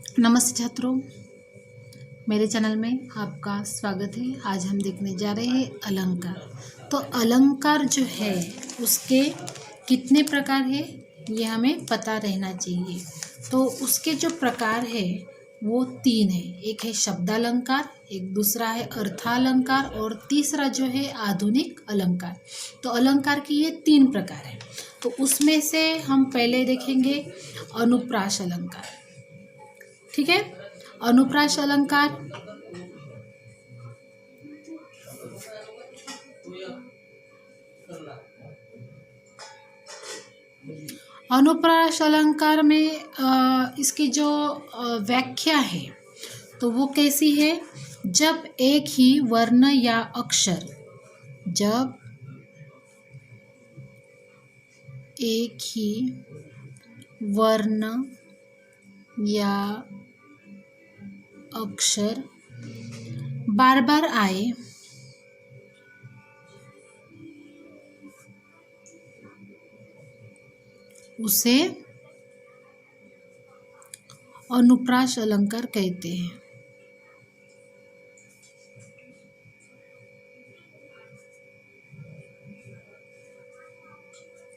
नमस्ते छात्रों, मेरे चैनल में आपका स्वागत है। आज हम देखने जा रहे हैं अलंकार। तो अलंकार जो है उसके कितने प्रकार है ये हमें पता रहना चाहिए। तो उसके जो प्रकार है वो 3 है। एक है शब्दालंकार, एक दूसरा है अर्थालंकार और तीसरा जो है आधुनिक अलंकार। तो अलंकार की ये 3 प्रकार है। तो उसमें से हम पहले देखेंगे अनुप्रास अलंकार। ठीक है, अनुप्रास अलंकार अनुप्रास अलंकार में इसकी जो व्याख्या है तो वो कैसी है। जब एक ही वर्ण या अक्षर जब एक ही वर्ण या अक्षर बार बार आए उसे अनुप्रास अलंकार कहते हैं।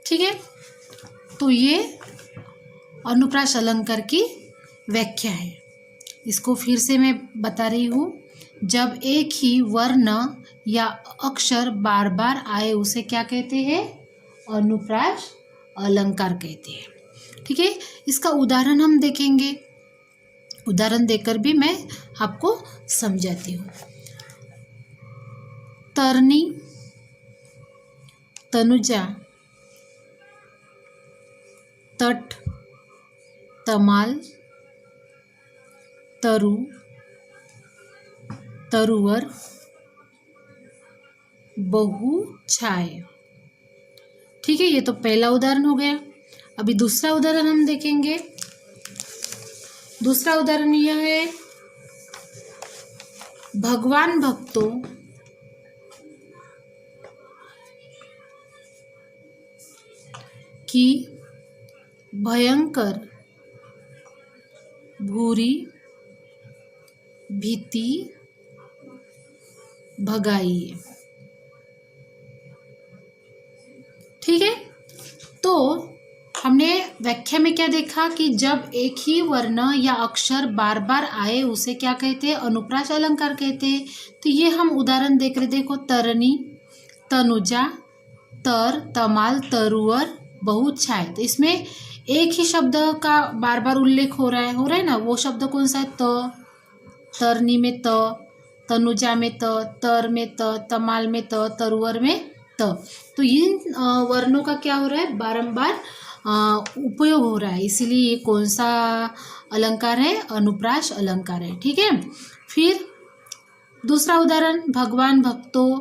ठीक है, तो ये अनुप्रास अलंकार की व्याख्या है। इसको फिर से मैं बता रही हूँ। जब एक ही वर्ण या अक्षर बार बार आए उसे क्या कहते हैं? अनुप्रास अलंकार कहते हैं। ठीक है, इसका उदाहरण हम देखेंगे। उदाहरण देकर भी मैं आपको समझाती हूँ। तरनी, तनुजा, तट, तमाल, तरु, तरुवर, बहु छाय। ठीक है, ये तो पहला उदाहरण हो गया। अभी दूसरा उदाहरण हम देखेंगे। दूसरा उदाहरण यह है, भगवान भक्तों की भयंकर भूरी भीति भगाइए। ठीक है, तो हमने व्याख्या में क्या देखा कि जब एक ही वर्ण या अक्षर बार बार आए उसे क्या कहते हैं? अनुप्रास अलंकार कहते हैं। तो ये हम उदाहरण देख रहे, देखो, तरनी, तनुजा, तर, तमाल, तरुवर, बहुत छाय। तो इसमें एक ही शब्द का बार बार उल्लेख हो रहा है ना। वो शब्द कौन सा है? त। तरनी में त, तनुजा में त, तर में त, तमाल में त, तरुवर में त। तो इन वर्णों का क्या हो रहा है? बारंबार उपयोग हो रहा है, इसीलिए ये कौन सा अलंकार है? अनुप्रास अलंकार है। ठीक है, फिर दूसरा उदाहरण, भगवान भक्तों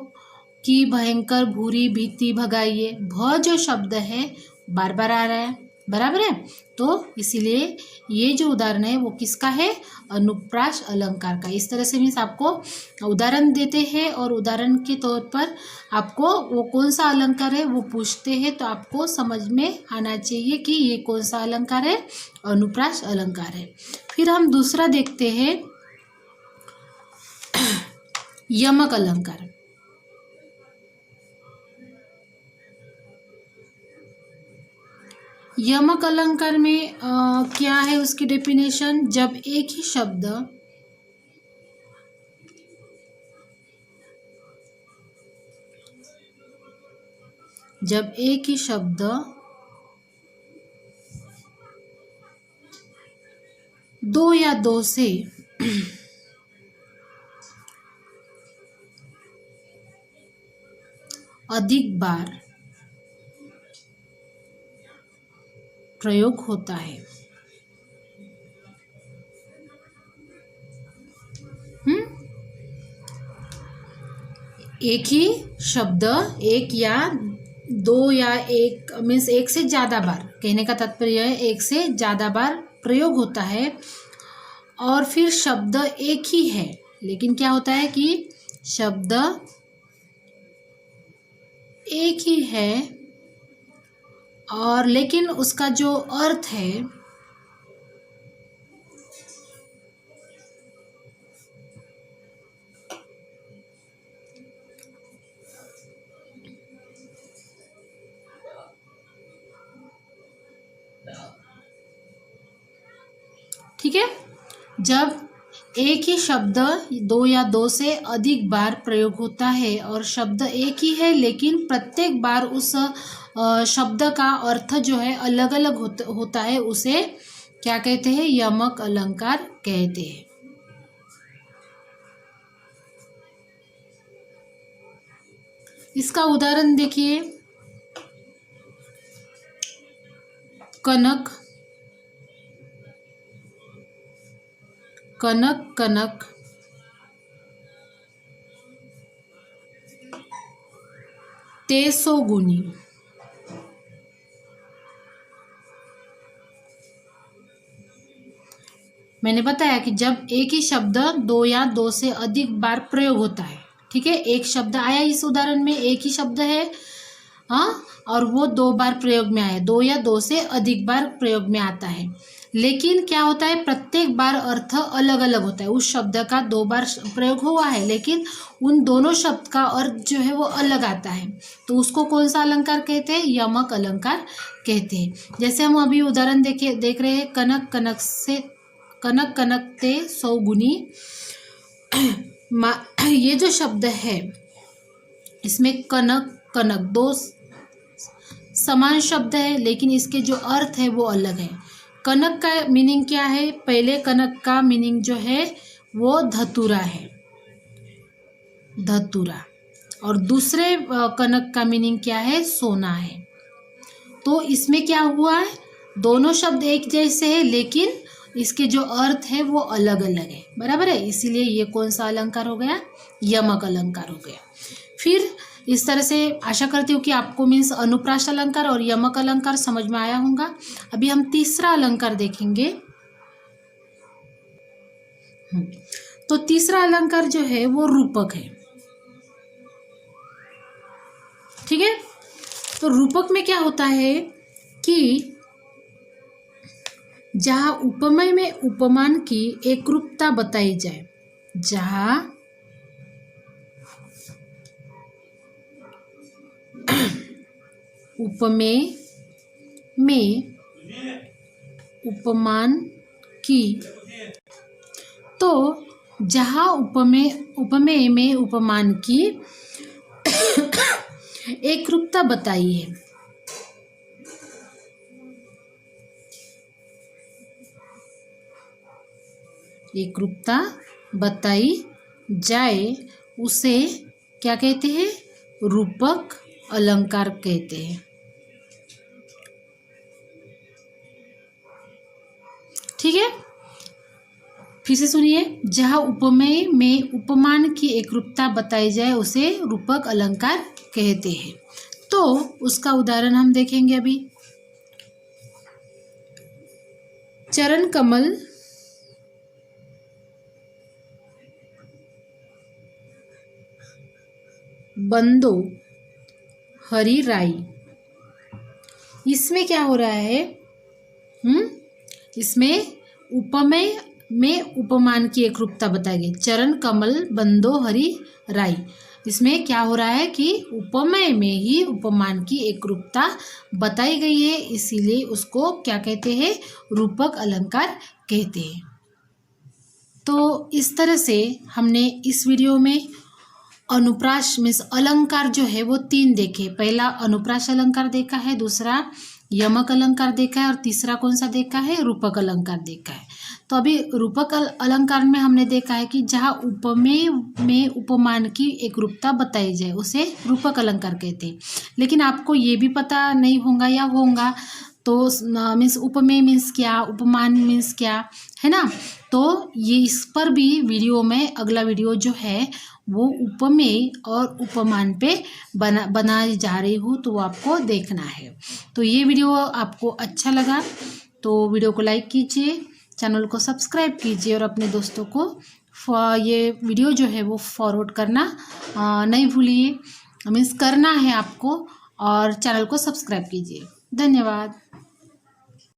की भयंकर भूरी भीति भगाइए। भ जो शब्द है बार बार आ रहा है, बराबर है। तो इसीलिए ये जो उदाहरण है वो किसका है? अनुप्रास अलंकार का। इस तरह से मीन्स आपको उदाहरण देते हैं और उदाहरण के तौर पर आपको वो कौन सा अलंकार है वो पूछते हैं, तो आपको समझ में आना चाहिए कि ये कौन सा अलंकार है? अनुप्रास अलंकार है। फिर हम दूसरा देखते हैं, यमक अलंकार। यमक अलंकार में क्या है उसकी डेफिनेशन? जब एक ही शब्द दो या दो से अधिक बार प्रयोग होता है। एक ही शब्द एक या दो या एक मीन्स एक से ज़्यादा बार, कहने का तात्पर्य है एक से ज़्यादा बार प्रयोग होता है। और फिर शब्द एक ही है, लेकिन क्या होता है कि शब्द एक ही है और लेकिन उसका जो अर्थ है ठीक है। जब एक ही शब्द दो या दो से अधिक बार प्रयोग होता है और शब्द एक ही है लेकिन प्रत्येक बार उस शब्द का अर्थ जो है अलग अलग होता है, उसे क्या कहते हैं? यमक अलंकार कहते हैं। इसका उदाहरण देखिए, कनक, कनक कनक, तेसो गुनी। मैंने बताया कि जब एक ही शब्द दो या दो से अधिक बार प्रयोग होता है, ठीक है, एक शब्द आया इस उदाहरण में, एक ही शब्द है, हाँ, और वो दो बार प्रयोग में आया, दो या दो से अधिक बार प्रयोग में आता है, लेकिन क्या होता है? प्रत्येक बार अर्थ अलग अलग होता है। उस शब्द का दो बार प्रयोग हुआ है लेकिन उन दोनों शब्द का अर्थ जो है वो अलग आता है, तो उसको कौन सा अलंकार कहते हैं? यमक अलंकार कहते हैं। जैसे हम अभी उदाहरण देख रहे हैं, कनक कनक से, कनक कनक ते सौ गुनी। ये जो शब्द है इसमें कनक कनक दो समान शब्द है लेकिन इसके जो अर्थ है वो अलग है। कनक का मीनिंग क्या है? पहले कनक का मीनिंग जो है वो धतूरा है, धतूरा, और दूसरे कनक का मीनिंग क्या है? सोना है। तो इसमें क्या हुआ है? दोनों शब्द एक जैसे हैं लेकिन इसके जो अर्थ है वो अलग अलग है, बराबर है, इसीलिए ये कौन सा अलंकार हो गया? यमक अलंकार हो गया। फिर इस तरह से आशा करती हूँ कि आपको मीन्स अनुप्रास अलंकार और यमक अलंकार समझ में आया होगा। अभी हम तीसरा अलंकार देखेंगे। तो तीसरा अलंकार जो है वो रूपक है, ठीक है। तो रूपक में क्या होता है कि जहाँ उपमेय में उपमान की एकरूपता बताई जाए, जहाँ उपमेय में उपमान की, तो जहाँ उपमेय में उपमान की एकरूपता बताई है, एकरूपता बताई जाए, उसे क्या कहते हैं? रूपक अलंकार कहते हैं, ठीक है। फिर से सुनिए, जहाँ उपमेय में उपमान की एकरूपता बताई जाए उसे रूपक अलंकार कहते हैं। तो उसका उदाहरण हम देखेंगे अभी। चरण कमल बंदो हरी राई। इसमें क्या हो रहा है? इसमें उपमेय में उपमान की एकरूपता बताई गई। चरण कमल बंदो हरी राई, इसमें क्या हो रहा है कि उपमेय में ही उपमान की एकरूपता बताई गई है, इसीलिए उसको क्या कहते हैं? रूपक अलंकार कहते हैं। तो इस तरह से हमने इस वीडियो में अनुप्रास मीन्स अलंकार जो है वो तीन देखे। पहला अनुप्रास अलंकार देखा है, दूसरा यमक अलंकार देखा है और तीसरा कौन सा देखा है? रूपक अलंकार देखा है। तो अभी रूपक अलंकार में हमने देखा है कि जहाँ उपमेय में उपमान की एकरूपता बताई जाए उसे रूपक अलंकार कहते हैं। लेकिन आपको ये भी पता नहीं होगा या होगा तो मीन्स उपमेय मीन्स क्या, उपमान मीन्स क्या, है ना। तो ये इस पर भी वीडियो में अगला वीडियो जो है वो उपमेय और उपमान पे बनाई जा रही हूँ, तो वो आपको देखना है। तो ये वीडियो आपको अच्छा लगा तो वीडियो को लाइक कीजिए, चैनल को सब्सक्राइब कीजिए और अपने दोस्तों को ये वीडियो जो है वो फॉरवर्ड करना नहीं भूलिए, मीन्स करना है आपको, और चैनल को सब्सक्राइब कीजिए। धन्यवाद।